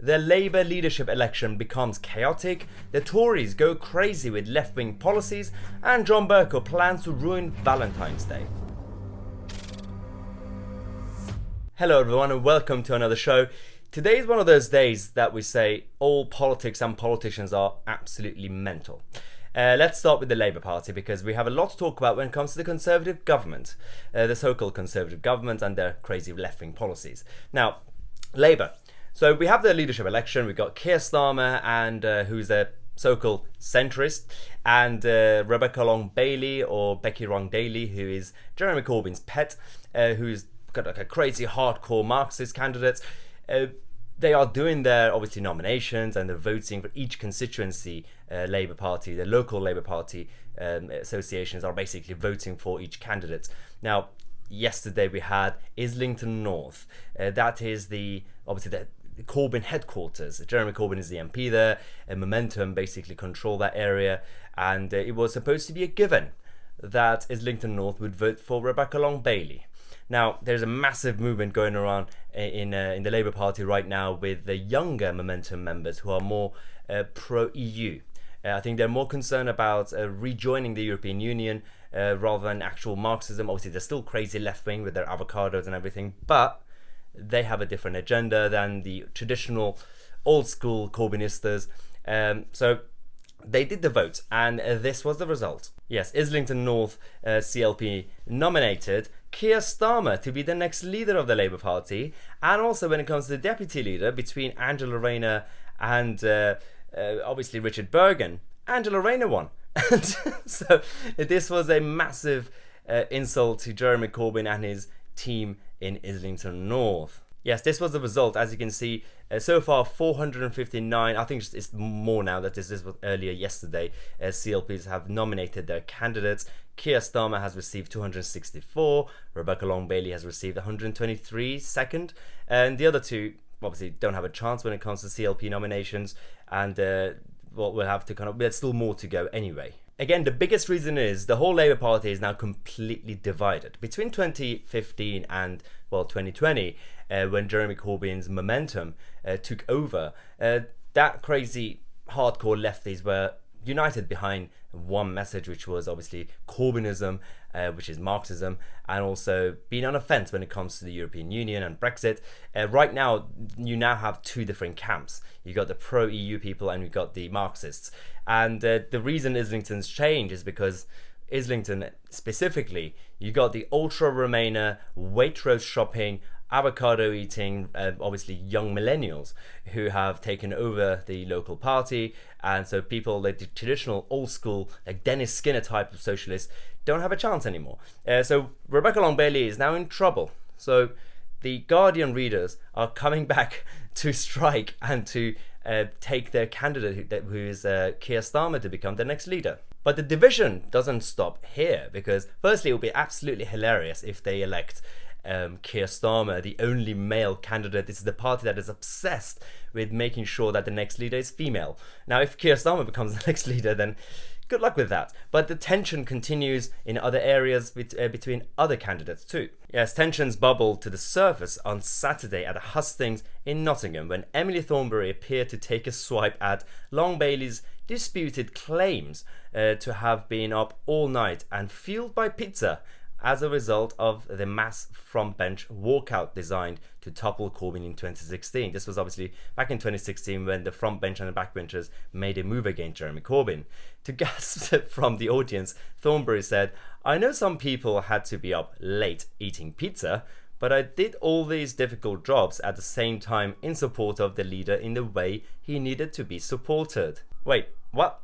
the Labour leadership election becomes chaotic, the Tories go crazy with left-wing policies, and John Bercow plans to ruin Valentine's Day. Hello everyone and welcome to another show. Today is one of those days that we say all politics and politicians are absolutely mental. Let's start with the Labour Party because we have a lot to talk about when it comes to the Conservative government, the so-called Conservative government and their crazy left-wing policies. Now, Labour. So we have the leadership election. We've got Keir Starmer and who's a so-called centrist, and Rebecca Long-Bailey or Becky Long-Daly, who is Jeremy Corbyn's pet, who's got like a crazy hardcore Marxist candidate. They are doing their obviously nominations and they're voting for each constituency. Labour Party, the local Labour Party associations are basically voting for each candidate. Now, yesterday we had Islington North. That is obviously the Corbyn headquarters. Jeremy Corbyn is the MP there. Momentum basically control that area, and it was supposed to be a given that Islington North would vote for Rebecca Long-Bailey. Now, there's a massive movement going around in the Labour Party right now with the younger Momentum members who are more pro-EU. I think they're more concerned about rejoining the European Union rather than actual Marxism. Obviously, they're still crazy left-wing with their avocados and everything, but they have a different agenda than the traditional old-school Corbynistas. So they did the vote, and this was the result. Yes, Islington North CLP nominated Keir Starmer to be the next leader of the Labour Party, and also when it comes to the deputy leader between Angela Rayner and obviously Richard Bergen, Angela Rayner won. And so this was a massive insult to Jeremy Corbyn and his team in Islington North. Yes, this was the result. As you can see, so far 459, I think it's more now that this was earlier yesterday, CLPs have nominated their candidates. Keir Starmer has received 264, Rebecca Long-Bailey has received 123 second, and the other two obviously don't have a chance when it comes to CLP nominations, and we'll have to there's still more to go anyway. Again, the biggest reason is the whole Labour Party is now completely divided. Between 2015 and, 2020, when Jeremy Corbyn's Momentum took over, that crazy hardcore lefties were united behind one message, which was obviously Corbynism, which is Marxism, and also being on a fence when it comes to the European Union and Brexit. Right now, you now have two different camps. You got the pro-EU people and you've got the Marxists. And the reason Islington's changed is because Islington specifically, you got the ultra-Remainer, Waitrose shopping, avocado eating, obviously young millennials who have taken over the local party, and so people like the traditional old school like Dennis Skinner type of socialists don't have a chance anymore. So Rebecca Long-Bailey is now in trouble. So the Guardian readers are coming back to strike and to take their candidate who is Keir Starmer to become the next leader. But the division doesn't stop here, because firstly it would be absolutely hilarious if they elect Keir Starmer, the only male candidate. This is the party that is obsessed with making sure that the next leader is female. Now, if Keir Starmer becomes the next leader, then good luck with that. But the tension continues in other areas between other candidates too. Yes, tensions bubbled to the surface on Saturday at Hustings in Nottingham when Emily Thornberry appeared to take a swipe at Long-Bailey's disputed claims to have been up all night and fueled by pizza as a result of the mass front bench walkout designed to topple Corbyn in 2016. This was obviously back in 2016 when the front bench and the backbenchers made a move against Jeremy Corbyn. To gasp from the audience, Thornberry said, "I know some people had to be up late eating pizza, but I did all these difficult jobs at the same time in support of the leader in the way he needed to be supported." Wait, what?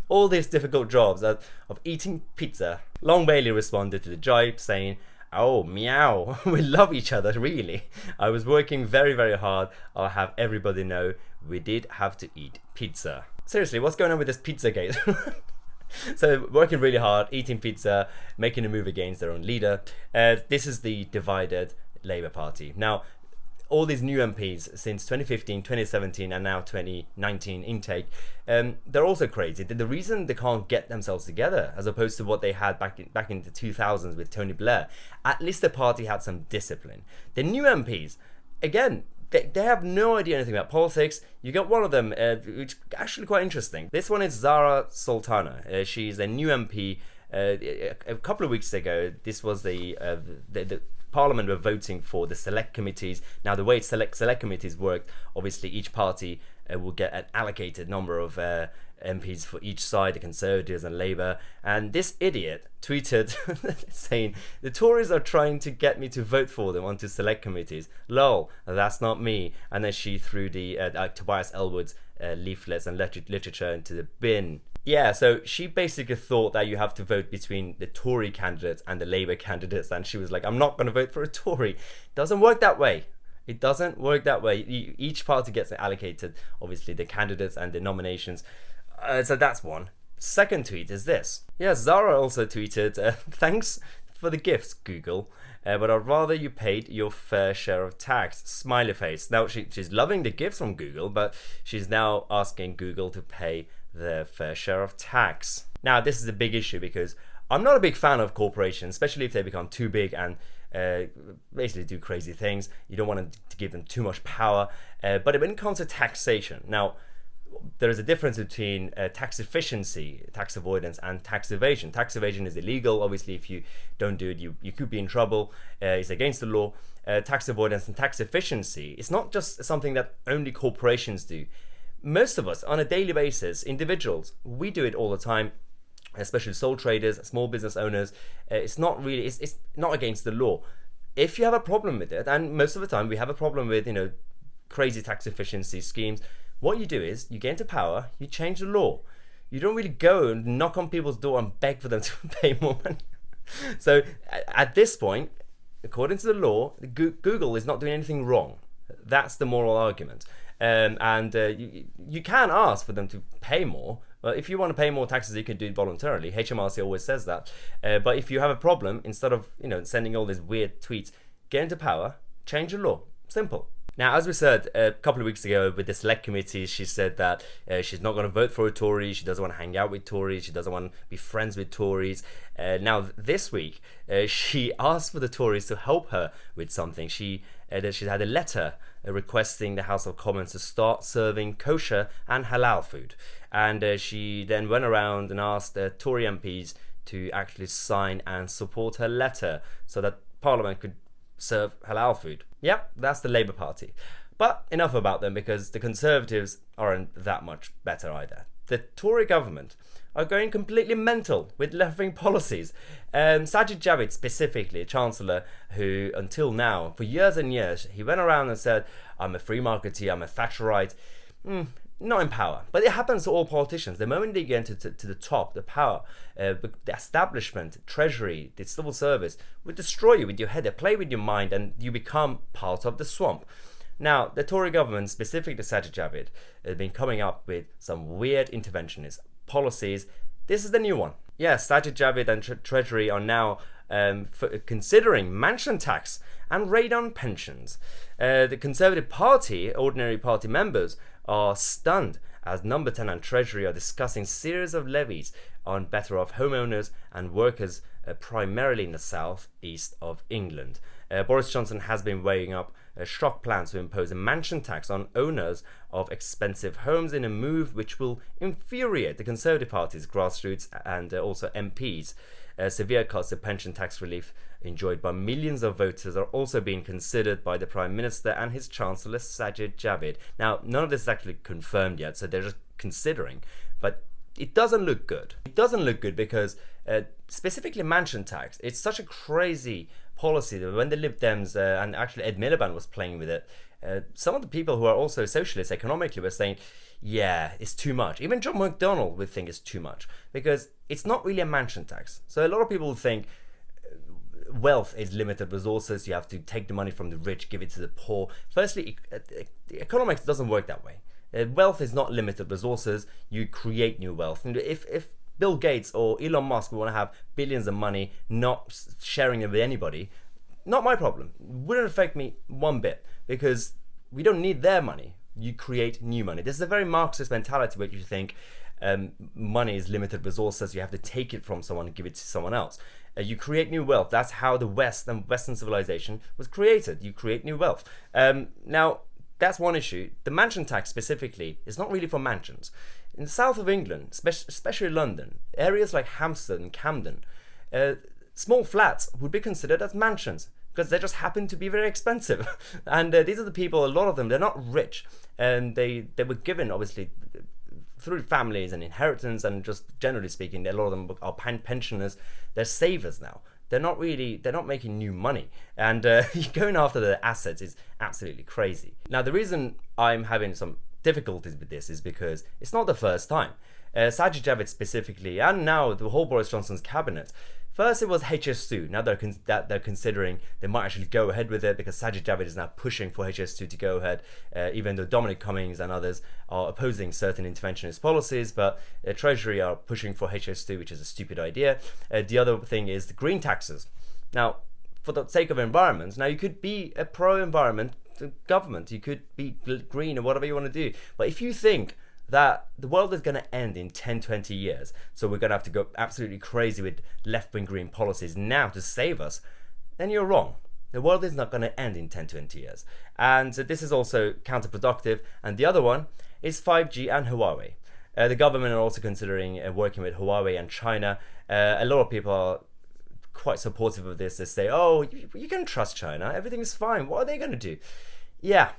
All these difficult jobs of eating pizza. Long-Bailey responded to the jibe saying, "Oh, meow, we love each other, really. I was working very, very hard. I'll have everybody know we did have to eat pizza." Seriously, what's going on with this Pizzagate? So working really hard, eating pizza, making a move against their own leader. This is the divided Labour Party. Now, all these new MPs since 2015, 2017 and now 2019 intake, they're also crazy. The reason they can't get themselves together, as opposed to what they had back in the 2000s with Tony Blair, at least the party had some discipline. The new MPs, again, They have no idea anything about politics. You got one of them, which is actually quite interesting. This one is Zara Sultana. She's a new MP. A couple of weeks ago, this was the Parliament were voting for the select committees. Now, the way select committees worked, obviously each party will get an allocated number of MPs for each side, the Conservatives and Labour. And this idiot tweeted saying, "The Tories are trying to get me to vote for them onto select committees. Lol, that's not me." And then she threw the Tobias Ellwood's leaflets and literature into the bin. Yeah, so she basically thought that you have to vote between the Tory candidates and the Labour candidates, and she was like, "I'm not going to vote for a Tory." Doesn't work that way. It doesn't work that way. Each party gets allocated, obviously, the candidates and the nominations. So that's one. Second tweet is this. Yeah, Zara also tweeted, "Thanks for the gifts, Google, but I'd rather you paid your fair share of tax." Smiley face. Now, she's loving the gifts from Google, but she's now asking Google to pay their fair share of tax. Now, this is a big issue because I'm not a big fan of corporations, especially if they become too big and basically do crazy things. You don't want to give them too much power. But when it comes to taxation, now, there is a difference between tax efficiency, tax avoidance, and tax evasion. Tax evasion is illegal. Obviously, if you don't do it, you could be in trouble. It's against the law. Tax avoidance and tax efficiency, it's not just something that only corporations do. Most of us, on a daily basis, individuals, we do it all the time, especially sole traders, small business owners. It's not really, it's not against the law. If you have a problem with it, and most of the time we have a problem with, crazy tax efficiency schemes, what you do is you get into power, you change the law. You don't really go and knock on people's door and beg for them to pay more money. So at this point, according to the law, Google is not doing anything wrong. That's the moral argument. You can ask for them to pay more. If you want to pay more taxes, you can do it voluntarily. HMRC always says that. But if you have a problem, instead of sending all these weird tweets, get into power, change the law. Simple. Now, as we said a couple of weeks ago with the select committee, she said that she's not going to vote for a Tory. She doesn't want to hang out with Tories. She doesn't want to be friends with Tories. Now, this week, she asked for the Tories to help her with something. She had a letter requesting the House of Commons to start serving kosher and halal food. And she then went around and asked Tory MPs to actually sign and support her letter so that Parliament could serve halal food. Yep, that's the Labour Party. But enough about them, because the Conservatives aren't that much better either. The Tory government are going completely mental with left-wing policies. Sajid Javid specifically, a Chancellor who until now, for years and years, he went around and said, "I'm a free marketeer, I'm a Thatcherite." Not in power, but it happens to all politicians. The moment they get to the top, the power, the establishment, treasury, the civil service will destroy you with your head. They play with your mind, and you become part of the swamp. Now, the Tory government, specifically Sajid Javid, has been coming up with some weird interventionist policies. This is the new one. Yes, Sajid Javid and Treasury are now considering mansion tax and raid on pensions. The Conservative Party, ordinary party members, are stunned as Number 10 and Treasury are discussing series of levies on better off homeowners and workers, primarily in the south east of England. Boris Johnson has been weighing up shock plans to impose a mansion tax on owners of expensive homes in a move which will infuriate the Conservative Party's grassroots and also MPs. Severe cuts to pension tax relief enjoyed by millions of voters are also being considered by the Prime Minister and his Chancellor Sajid Javid. Now, none of this is actually confirmed yet, so they're just considering, but it doesn't look good. It doesn't look good because specifically mansion tax, it's such a crazy policy that when the Lib Dems and actually Ed Miliband was playing with it, some of the people who are also socialists economically were saying, yeah, it's too much. Even John McDonnell would think it's too much because it's not really a mansion tax. So a lot of people think wealth is limited resources. You have to take the money from the rich, give it to the poor. Firstly, economics doesn't work that way. Wealth is not limited resources. You create new wealth. And if Bill Gates or Elon Musk want to have billions of money, not sharing it with anybody, not my problem. Wouldn't affect me one bit because we don't need their money. You create new money. This is a very Marxist mentality where you think money is limited resources. You have to take it from someone and give it to someone else. You create new wealth. That's how the West and Western civilization was created. You create new wealth. Now, that's one issue. The mansion tax specifically is not really for mansions. In the south of England, especially London, areas like Hampstead and Camden, small flats would be considered as mansions because they just happen to be very expensive. And these are the people, a lot of them, they're not rich. And they were given, obviously, through families and inheritance, and just generally speaking, a lot of them are pensioners. They're savers now. They're not making new money. And going after the assets is absolutely crazy. Now, the reason I'm having some difficulties with this is because it's not the first time. Sajid Javid specifically, and now the whole Boris Johnson's cabinet. First it was HS2, now they're considering they might actually go ahead with it because Sajid Javid is now pushing for HS2 to go ahead, even though Dominic Cummings and others are opposing certain interventionist policies, but Treasury are pushing for HS2, which is a stupid idea. The other thing is the green taxes. Now, for the sake of environment, now you could be a pro-environment government, you could be green or whatever you want to do, but if you think that the world is going to end in 10-20 years, so we're going to have to go absolutely crazy with left-wing green policies now to save us, then you're wrong. The world is not going to end in 10-20 years. And this is also counterproductive. And the other one is 5G and Huawei. The government are also considering working with Huawei and China. A lot of people are quite supportive of this. They say, oh, you can trust China. Everything is fine. What are they going to do? Yeah,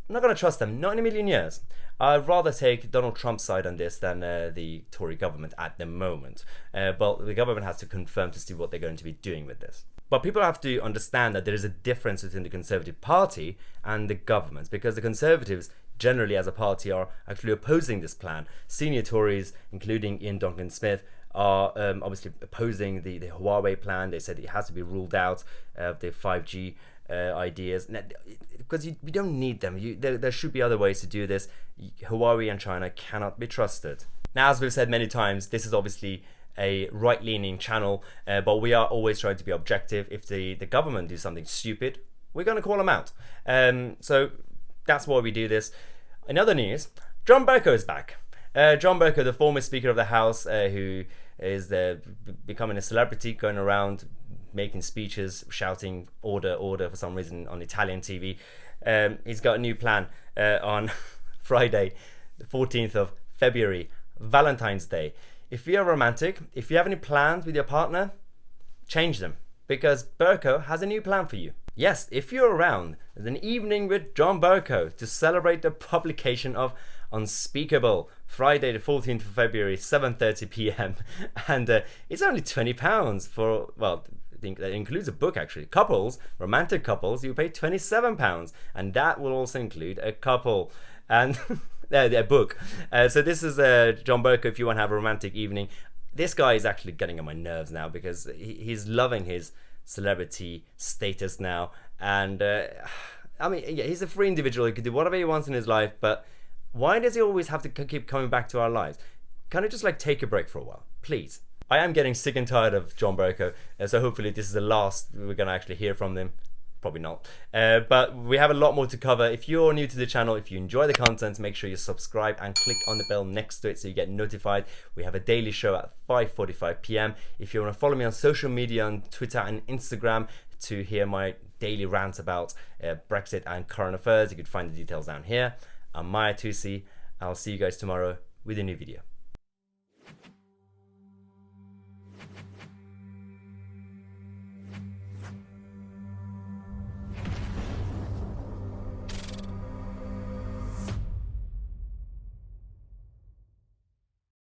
I'm not going to trust them. Not in a million years. I'd rather take Donald Trump's side on this than the Tory government at the moment. But the government has to confirm to see what they're going to be doing with this. But people have to understand that there is a difference between the Conservative Party and the government, because the Conservatives generally as a party are actually opposing this plan. Senior Tories, including Ian Duncan-Smith, are obviously opposing the Huawei plan. They said it has to be ruled out of the 5G ideas, because we don't need them. There should be other ways to do this. Huawei and China cannot be trusted. Now, as we've said many times, this is obviously a right-leaning channel, but we are always trying to be objective. If the government do something stupid, we're going to call them out. So that's why we do this. In other news, John Bercow is back. John Bercow, the former Speaker of the House, who is becoming a celebrity, going around making speeches, shouting order, order for some reason on Italian TV. He's got a new plan on Friday, the 14th of February, Valentine's Day. If you're romantic, if you have any plans with your partner, change them, because Bercow has a new plan for you. Yes, if you're around, there's an evening with John Bercow to celebrate the publication of Unspeakable, Friday the 14th of February, 7:30 p.m. And it's only £20 for, well, I think that includes a book actually. Couples, romantic couples, you pay £27, and that will also include a couple and a book. So this is John Bercow if you want to have a romantic evening. This guy is actually getting on my nerves now because he's loving his celebrity status now, and I mean, yeah, he's a free individual. He can do whatever he wants in his life, but why does he always have to keep coming back to our lives? Can I just like take a break for a while, please? I am getting sick and tired of John Bercow, so hopefully this is the last we're gonna actually hear from him. Probably not, but we have a lot more to cover. If you're new to the channel, if you enjoy the content, make sure you subscribe and click on the bell next to it so you get notified. We have a daily show at 5:45 p.m. If you want to follow me on social media, on Twitter and Instagram, to hear my daily rants about Brexit and current affairs, you could find the details down here. I'm Tousi. I'll see you guys tomorrow with a new video.